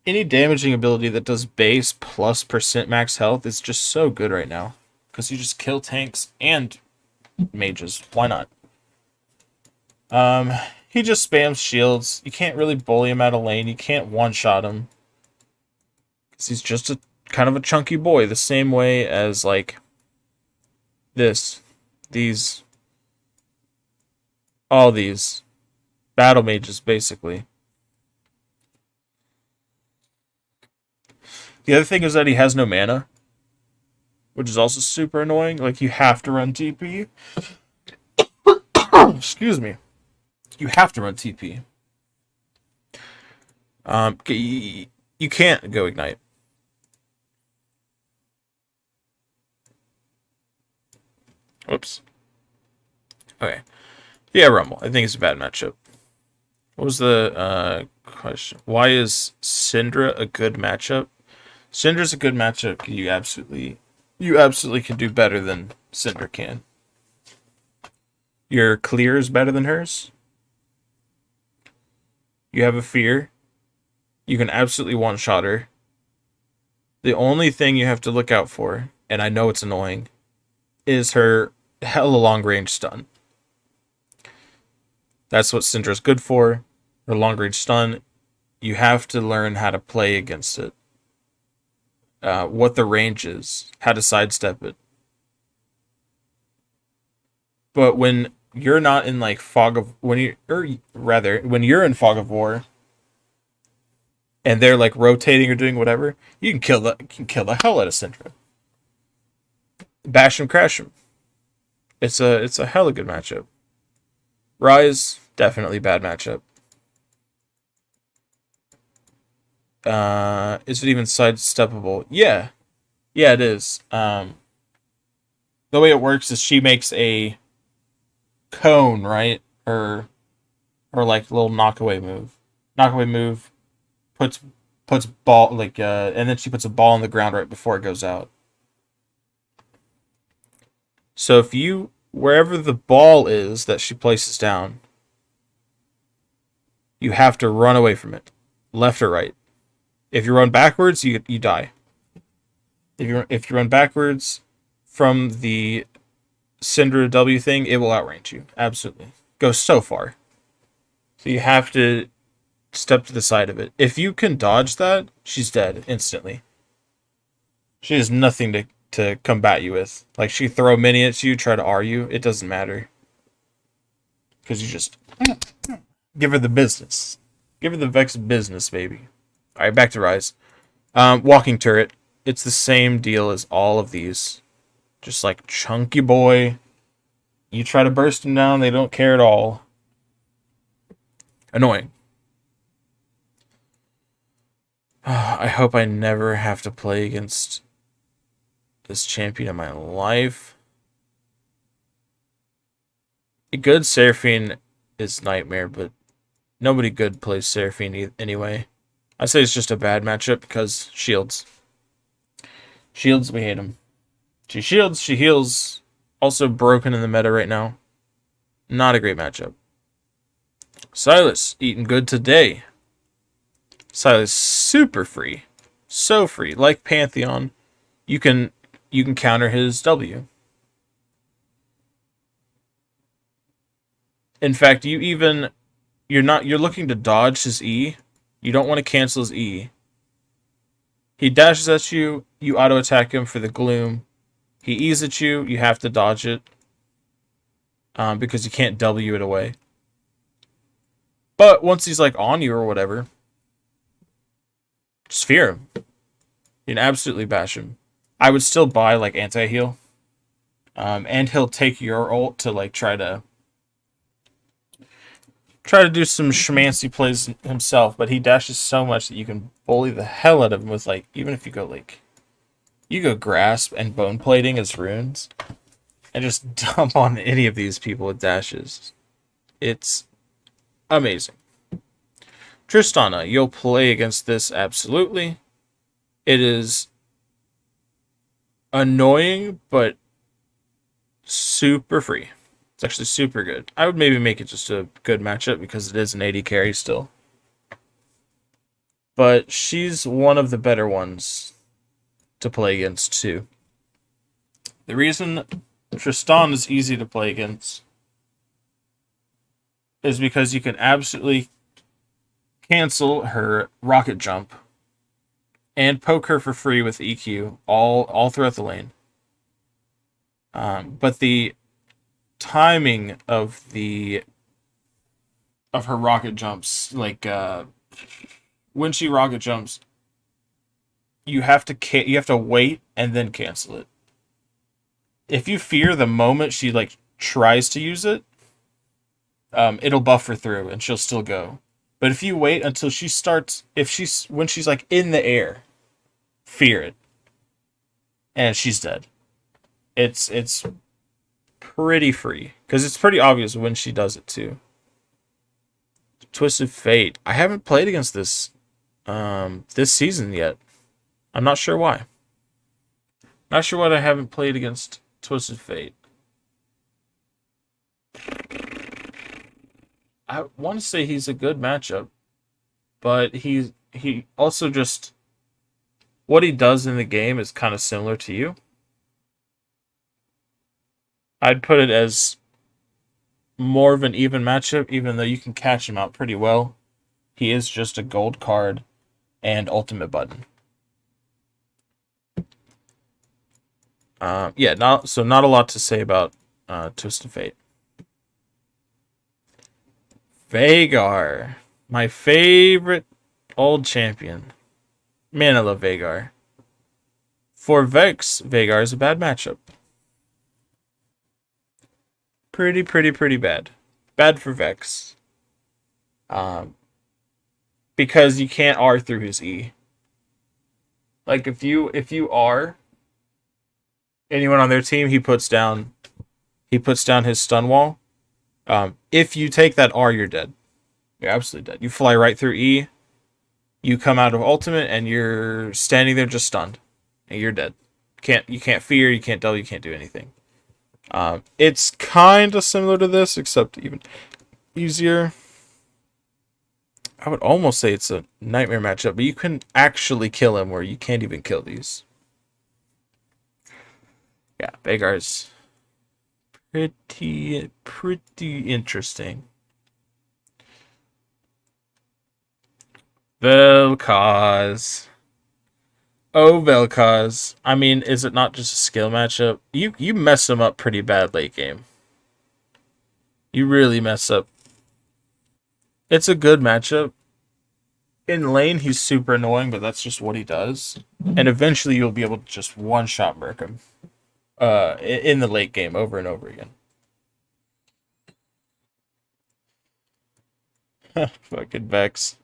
damaging ability that does base plus % max health is just so good right now. Because you just kill tanks and mages. Why not? He just spams shields. You can't really bully him out of lane. You can't one-shot him. Because he's just a kind of a chunky boy. The same way as, like, this. These, all these battle mages, basically. The other thing is that he has no mana, which is also super annoying. Like, you have to run TP. Excuse me. You have to run TP. You can't go Ignite. Whoops. Okay. Yeah, Rumble. I think it's a bad matchup. What was the question? Why is Syndra a good matchup? Syndra's a good matchup. You absolutely can do better than Syndra can. Your clear is better than hers. You have a fear. You can absolutely one-shot her. The only thing you have to look out for, and I know it's annoying, is her hella long-range stun. That's what Syndra's good for. Her long-range stun. You have to learn how to play against it. What the range is. How to sidestep it. But when you're not in like when you're in fog of war and they're like rotating or doing whatever, you can kill the hell out of Syndra. Bash him, crash him. It's a hella good matchup. Rise, definitely bad matchup. Is it even sidesteppable? Yeah. Yeah, it is. The way it works is she makes a cone, right? Or like little knockaway move. Knockaway move puts ball like and then she puts a ball on the ground right before it goes out. So if you wherever the ball is that she places down, you have to run away from it. Left or right. If you run backwards, you die. If you run backwards from the Syndra W thing, it will outrange you. Absolutely. Goes so far. So you have to step to the side of it. If you can dodge that, she's dead instantly. She has nothing to combat you with. Like, she throw a mini at you, try to R you, it doesn't matter. Because you just give her the business. Give her the Vex business, baby. Alright, back to Rise. Walking turret. It's the same deal as all of these. Just like chunky boy. You try to burst them down, they don't care at all. Annoying. I hope I never have to play against this champion in my life. A good Seraphine is Nightmare, but nobody good plays Seraphine anyway. I say it's just a bad matchup because shields. Shields, we hate them. She shields, she heals. Also broken in the meta right now. Not a great matchup. Silas, eating good today. Silas, super free. So free. Like Pantheon, you can counter his W. In fact, you're looking to dodge his E. You don't want to cancel his E. He dashes at you, you auto attack him for the gloom. He E's at you, you have to dodge it. Because you can't W it away. But once he's like on you or whatever, just fear him. You can absolutely bash him. I would still buy like anti-heal. And he'll take your ult to like try to do some schmancy plays himself, but he dashes so much that you can bully the hell out of him with, like, even if you go, like, you go grasp and bone plating as runes, and just dump on any of these people with dashes. It's amazing. Tristana, you'll play against this absolutely. It is annoying, but super free. It's actually super good. I would maybe make it just a good matchup because it is an 80 carry still. But she's one of the better ones to play against too. The reason Tristan is easy to play against is because you can absolutely cancel her rocket jump and poke her for free with EQ all throughout the lane. But the timing of her rocket jumps, like when she rocket jumps, you have to wait and then cancel it. If you fear the moment she like tries to use it, it'll buffer through and she'll still go. But if you wait until she starts, if she's when she's like in the air, fear it, and she's dead. It's pretty free because it's pretty obvious when she does it too. Twisted Fate. I haven't played against this season yet. I'm not sure why. Not sure why I haven't played against Twisted Fate. I want to say he's a good matchup, but he also just what he does in the game is kind of similar to you. I'd put it as more of an even matchup, even though you can catch him out pretty well. He is just a gold card and ultimate button. Yeah, not a lot to say about Twisted Fate. Vagar, my favorite old champion. Man, I love Vagar. For Vex, Vagar is a bad matchup. Pretty bad. Bad for Vex. Because you can't R through his E. Like if you R anyone on their team, he puts down his stun wall. If you take that R, you're dead. You're absolutely dead. You fly right through E. You come out of ultimate and you're standing there just stunned, and you're dead. You can't fear. You can't dull. You can't do anything. It's kind of similar to this, except even easier. I would almost say it's a nightmare matchup, but you can actually kill him where you can't even kill these. Yeah, Vagar's pretty interesting. Vel'Koz. Oh, Vel'Koz. I mean, is it not just a skill matchup? You mess him up pretty bad late game. You really mess up. It's a good matchup. In lane, he's super annoying, but that's just what he does. And eventually you'll be able to just one-shot murk him. In the late game over and over again. Fucking Vex.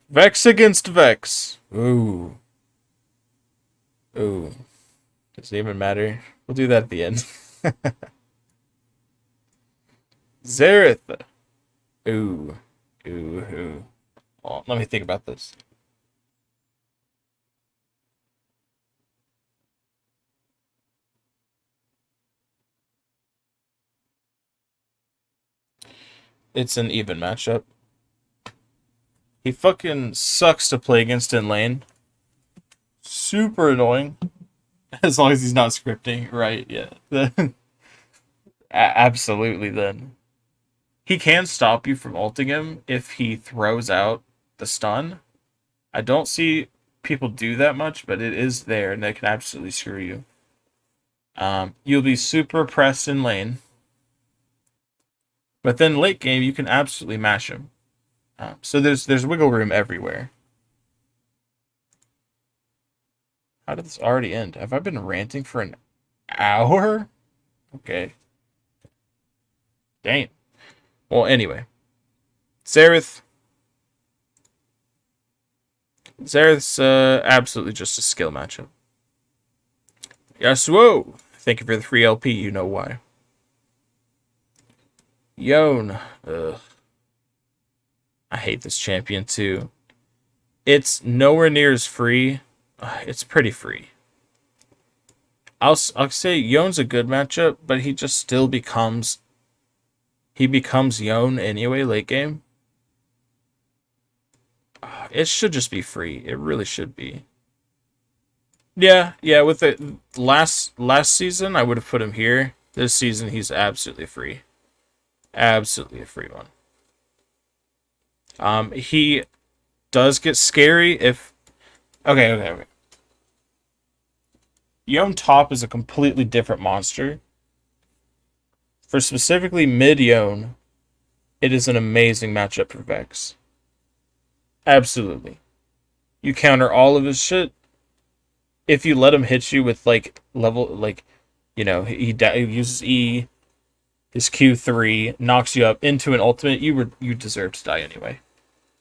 Vex against Vex. Ooh. Doesn't even matter. We'll do that at the end. Xerath. Ooh. Oh, let me think about this. It's an even matchup. He fucking sucks to play against in lane. Super annoying. As long as he's not scripting. Right, yeah. Absolutely, then. He can stop you from ulting him if he throws out the stun. I don't see people do that much, but it is there, and they can absolutely screw you. You'll be super pressed in lane. But then late game, you can absolutely mash him. So there's wiggle room everywhere. How did this already end? Have I been ranting for an hour? Okay. Dang. Well, anyway. Xerath's absolutely just a skill matchup. Yasuo! Thank you for the free LP, you know why. Yone. Ugh. I hate this champion too. It's nowhere near as free. It's pretty free. I'll say Yone's a good matchup, but he just still becomes Yone anyway late game. It should just be free. It really should be. Yeah. With the last season, I would have put him here. This season, he's absolutely free. Absolutely a free one. He does get scary if... Okay. Yone top is a completely different monster. For specifically mid-Yone, it is an amazing matchup for Vex. Absolutely. You counter all of his shit. If you let him hit you with like level, like, he uses E, his Q3 knocks you up into an ultimate. You deserve to die anyway.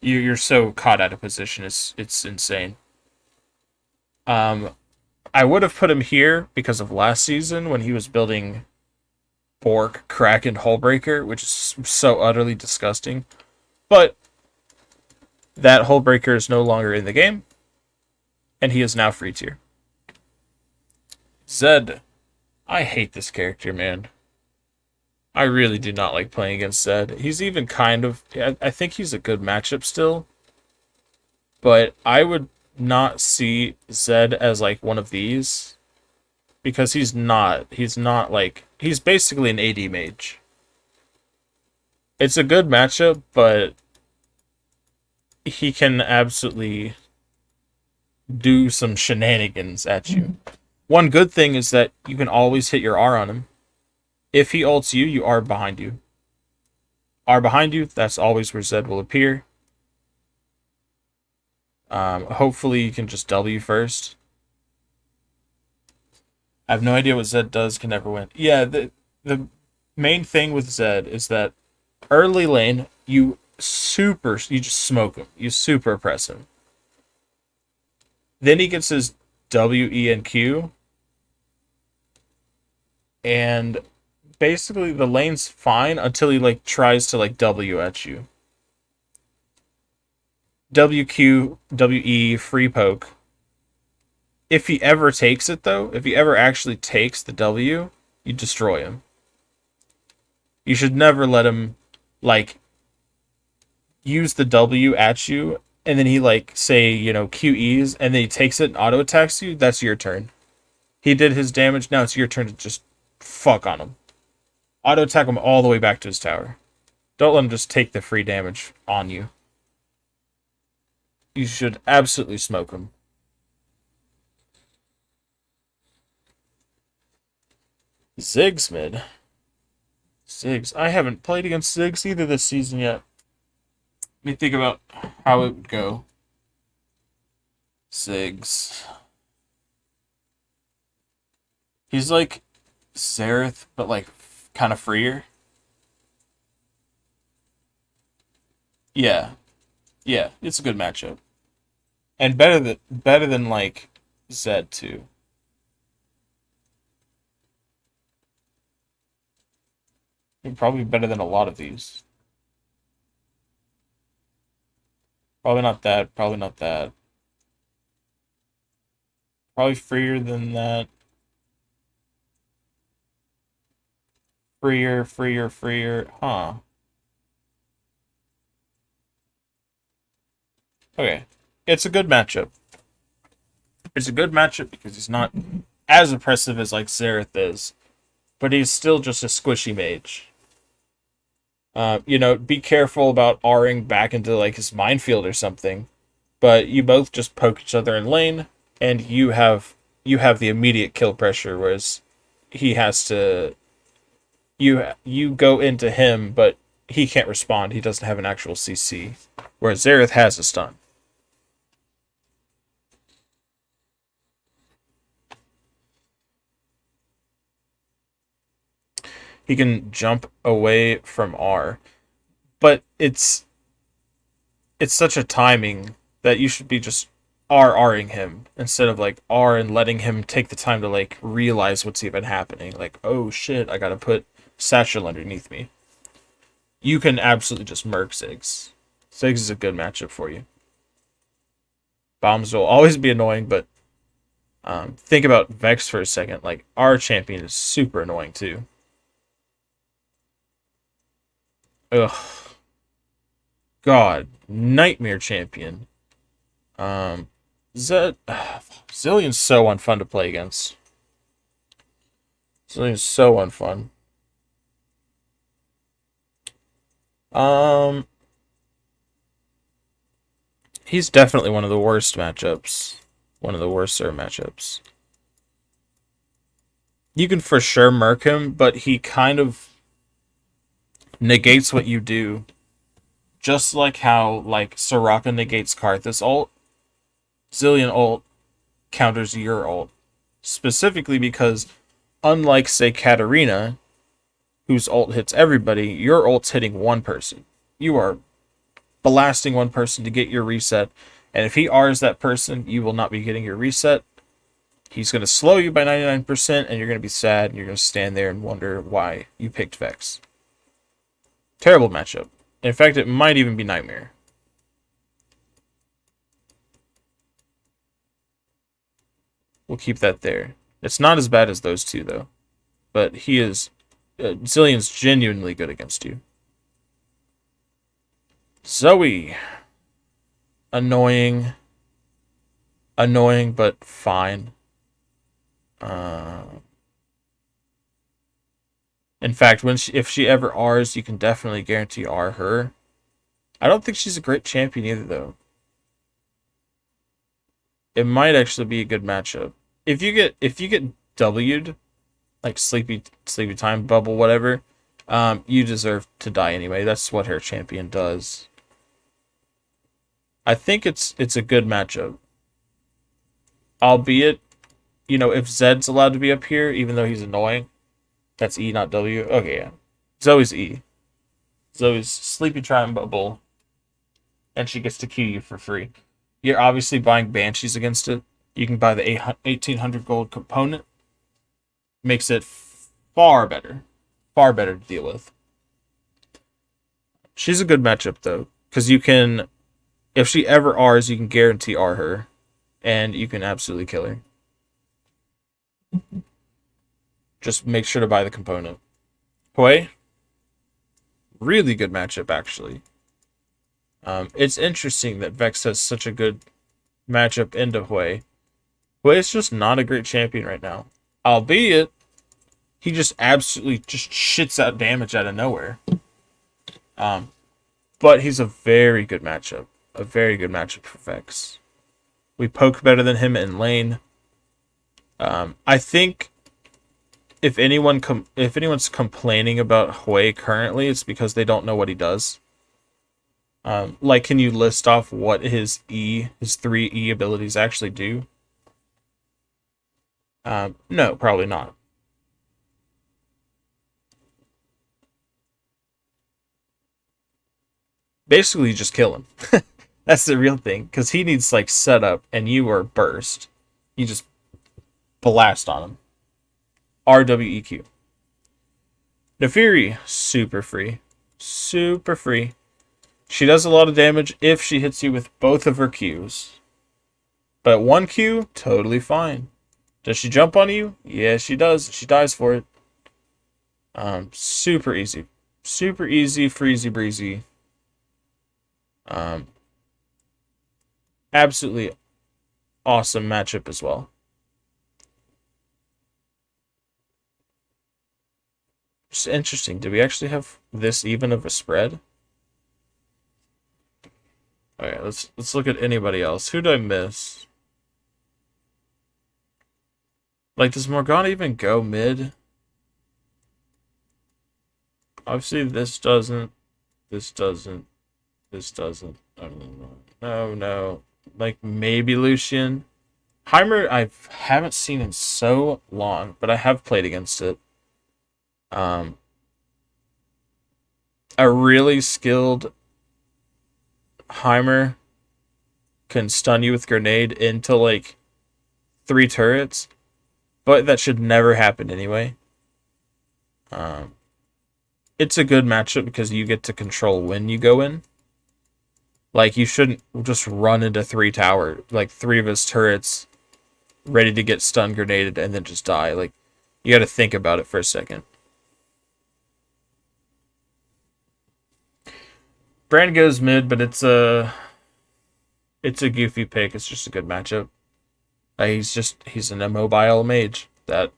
You're so caught out of position. It's insane. Um, I would have put him here because of last season when he was building Bork, Kraken, Hullbreaker, which is so utterly disgusting. But that Hullbreaker is no longer in the game, and he is now free tier. Zed. I hate this character, man. I really do not like playing against Zed. He's even kind of... I think he's a good matchup still. But I would not see Zed as, like, one of these. Because he's not. He's not, like... He's basically an AD mage. It's a good matchup, but... he can absolutely do some shenanigans at you. One good thing is that you can always hit your R on him. If he ults you, you are behind you. R behind you, that's always where Zed will appear. Hopefully you can just W first. I have no idea what Zed does, can never win. Yeah, the main thing with Zed is that early lane, you just smoke him. You super oppress him. Then he gets his W, E, and Q. And basically the lane's fine until he like tries to like W at you. WQ, WE, free poke. If he ever takes it though, if he ever actually takes the W, you destroy him. You should never let him like use the W at you and then he like say, QEs and then he takes it and auto attacks you. That's your turn. He did his damage, now it's your turn to just fuck on him. Auto attack him all the way back to his tower. Don't let him just take the free damage on you. You should absolutely smoke him. Ziggs mid. Ziggs. I haven't played against Ziggs either this season yet. Let me think about how it would go. Ziggs. He's like Xerath, but like kind of freer. Yeah. Yeah, it's a good matchup. And better than like Zed too. Probably better than a lot of these. Probably not that, probably not that. Probably freer than that. Freer, freer, freer. Huh. Okay. It's a good matchup. It's a good matchup because he's not as oppressive as like Xerath is. But he's still just a squishy mage. Be careful about R-ing back into like his minefield or something. But you both just poke each other in lane, and you have the immediate kill pressure, whereas he has to you go into him, but he can't respond. He doesn't have an actual CC. Whereas Xerath has a stun. He can jump away from R. But it's such a timing that you should be just R-ing him instead of like R and letting him take the time to like realize what's even happening. Like, oh shit, I gotta put Satchel underneath me. You can absolutely just murk Ziggs. Ziggs is a good matchup for you. Bombs will always be annoying, but think about Vex for a second. Like, our champion is super annoying too. Ugh. God. Nightmare champion. Zillion's so unfun to play against. Zillion's so unfun. He's definitely one of the worst matchups. One of the worser matchups. You can for sure murk him, but he kind of negates what you do. Just like how like Soraka negates Karthus ult, Zillion ult counters your ult. Specifically because unlike say Katarina, whose ult hits everybody, your ult's hitting one person. You are blasting one person to get your reset, and if he R's that person, you will not be getting your reset. He's going to slow you by 99%, and you're going to be sad, and you're going to stand there and wonder why you picked Vex. Terrible matchup. In fact, it might even be Nightmare. We'll keep that there. It's not as bad as those two, though. But he is... Zillion's genuinely good against you. Zoe. Annoying. Annoying, but fine. In fact, if she ever Rs, you can definitely guarantee R her. I don't think she's a great champion either, though. It might actually be a good matchup. If you get W'd, like sleepy time bubble, whatever, you deserve to die anyway. That's what her champion does. I think it's a good matchup. Albeit, if Zed's allowed to be up here, even though he's annoying, that's E, not W. Okay, yeah. Zoe's E. Zoe's sleepy time bubble. And she gets to Q you for free. You're obviously buying Banshees against it. You can buy the 1800 gold component. Makes it far better. Far better to deal with. She's a good matchup, though. Because you can... If she ever Rs, you can guarantee R her. And you can absolutely kill her. Just make sure to buy the component. Hui. Really good matchup, actually. It's interesting that Vex has such a good matchup into Hui. Hui is just not a great champion right now. Albeit, he just absolutely just shits out damage out of nowhere. But he's a very good matchup. A very good matchup for Vex. We poke better than him in lane. I think if anyone's complaining about Hui currently, it's because they don't know what he does. Like, can you list off what his 3 E abilities actually do? No, probably not. Basically, you just kill him. That's the real thing, because he needs, like, setup, and you are burst. You just blast on him. RWEQ. Nefiri, super free. Super free. She does a lot of damage if she hits you with both of her Qs. But one Q, totally fine. Does she jump on you? Yeah, she does. She dies for it. Super easy. Super easy, freezy breezy. Absolutely awesome matchup as well. It's interesting. Do we actually have this even of a spread? Alright, let's look at anybody else. Who did I miss? Like, does Morgana even go mid? Obviously, this doesn't. This doesn't. This doesn't. I don't know. No. Like, maybe Lucian. Heimer, I haven't seen in so long, but I have played against it. A really skilled Heimer can stun you with grenade into, like, 3 turrets, but that should never happen anyway. It's a good matchup because you get to control when you go in. Like, you shouldn't just run into 3 of his turrets ready to get stun grenaded and then just die. Like, you gotta think about it for a second. Brand goes mid, but it's a goofy pick. It's just a good matchup. He's an immobile mage that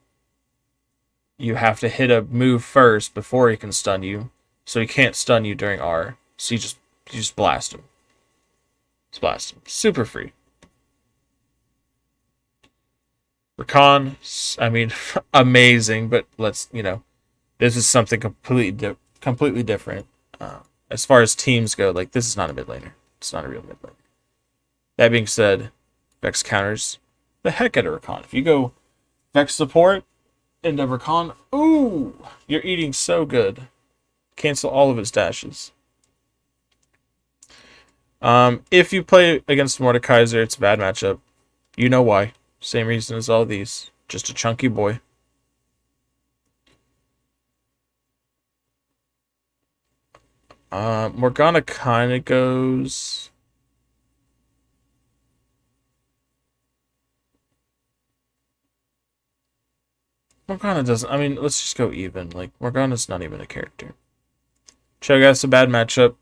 you have to hit a move first before he can stun you. So he can't stun you during R. So you just blast him. Just blast him. Super free. Rakan, I mean, amazing, but this is something completely completely different. As far as teams go, like, this is not a mid laner. It's not a real mid laner. That being said, Vex counters the heck out of Rakan. If you go Vex support into Rakan, ooh, you're eating so good. Cancel all of his dashes. If you play against Mordekaiser, it's a bad matchup. You know why. Same reason as all these. Just a chunky boy. Morgana kind of goes... Morgana doesn't... I mean, let's just go even. Like, Morgana's not even a character. Cho'Gath's a bad matchup.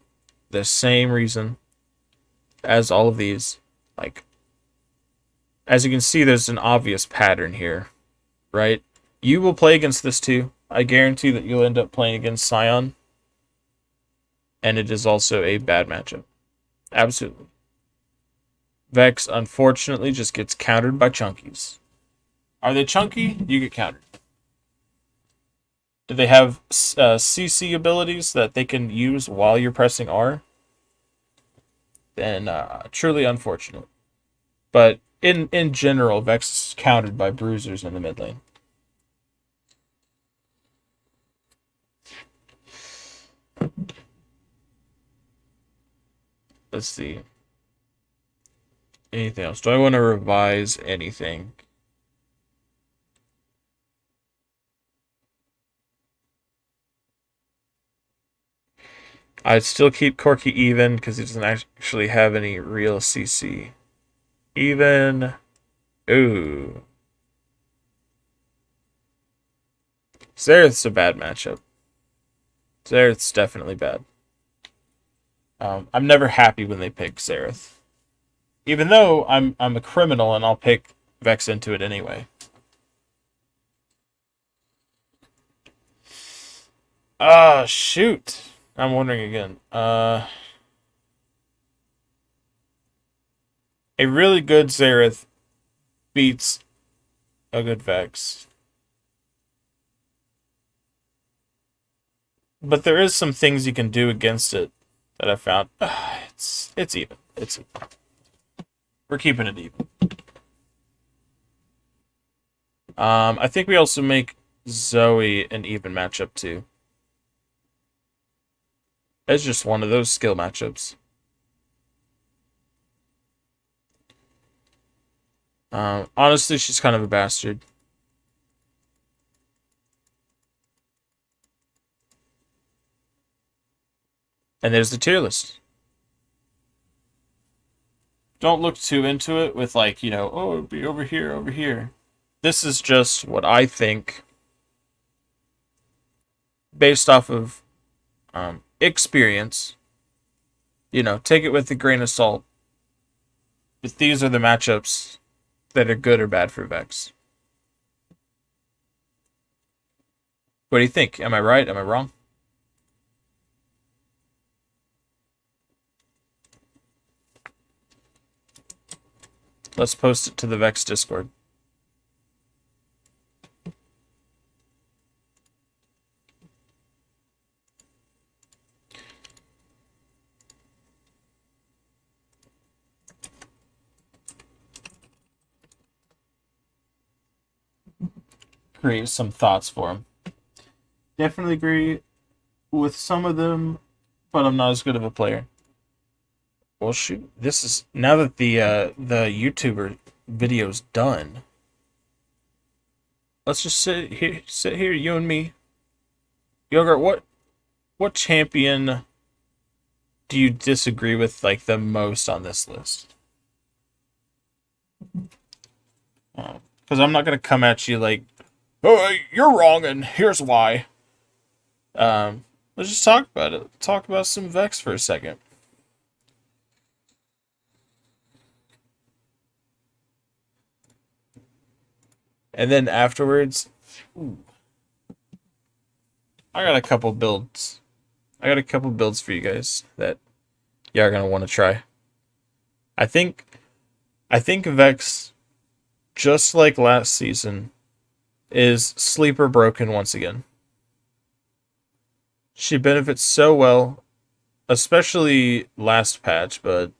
The same reason as all of these. Like, as you can see, there's an obvious pattern here, right? You will play against this too. I guarantee that you'll end up playing against Sion. And it is also a bad matchup. Absolutely. Vex, unfortunately, just gets countered by chunkies. Are they chunky? You get countered. Do they have CC abilities that they can use while you're pressing R? Then truly unfortunate. But in general, Vex is countered by bruisers in the mid lane. Let's see. Anything else? Do I want to revise anything? I'd still keep Corki even because he doesn't actually have any real CC. Even. Ooh. Xerath's a bad matchup. Xerath's definitely bad. I'm never happy when they pick Xerath. Even though I'm a criminal and I'll pick Vex into it anyway. Shoot. I'm wondering again. A really good Xerath beats a good Vex. But there is some things you can do against it that I found. It's even. It's even. We're keeping it even. I think we also make Zoe an even matchup too. It's just one of those skill matchups. Honestly, she's kind of a bastard. And there's the tier list. Don't look too into it with like, you know, oh, it'd be over here, over here. This is just what I think based off of experience. You know, take it with a grain of salt. But these are the matchups that are good or bad for Vex. What do you think? Am I right? Am I wrong? Let's post it to the Vex Discord. Create some thoughts for him. Definitely agree with some of them, but I'm not as good of a player. Well, shoot, this is now that the YouTuber video's done. Let's just sit here, you and me. Yogurt, what champion do you disagree with like the most on this list? Because I'm not gonna come at you like, oh, you're wrong, and here's why. Let's just talk about it. Talk about some Vex for a second. And then afterwards, ooh, I got a couple builds. I got a couple builds for you guys that you are gonna want to try. I think Vex, just like last season, is sleeper broken once again. She benefits so well, especially last patch, but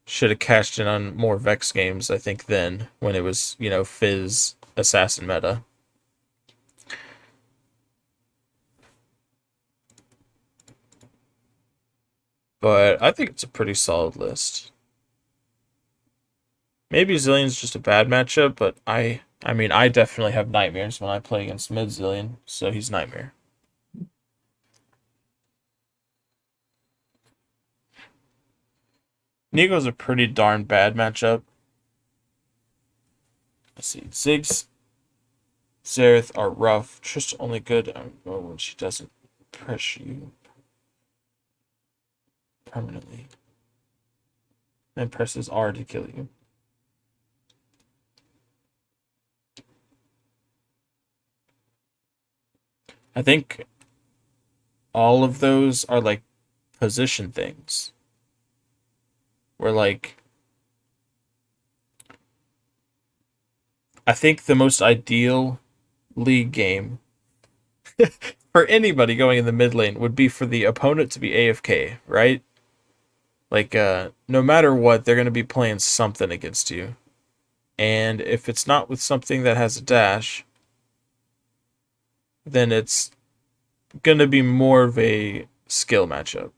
should have cashed in on more Vex games, I think, then, when it was, Fizz Assassin meta. But I think it's a pretty solid list. Maybe Zillion's just a bad matchup, but I mean, I definitely have nightmares when I play against mid Zillion, so he's nightmare. Nico's a pretty darn bad matchup. Let's see. Ziggs, Xerath are rough. Trista only good when she doesn't pressure you permanently. Then presses R to kill you. I think all of those are like position things. Where like I think the most ideal league game for anybody going in the mid lane would be for the opponent to be AFK, right? Like no matter what, they're gonna be playing something against you. And if it's not with something that has a dash, then it's gonna be more of a skill matchup.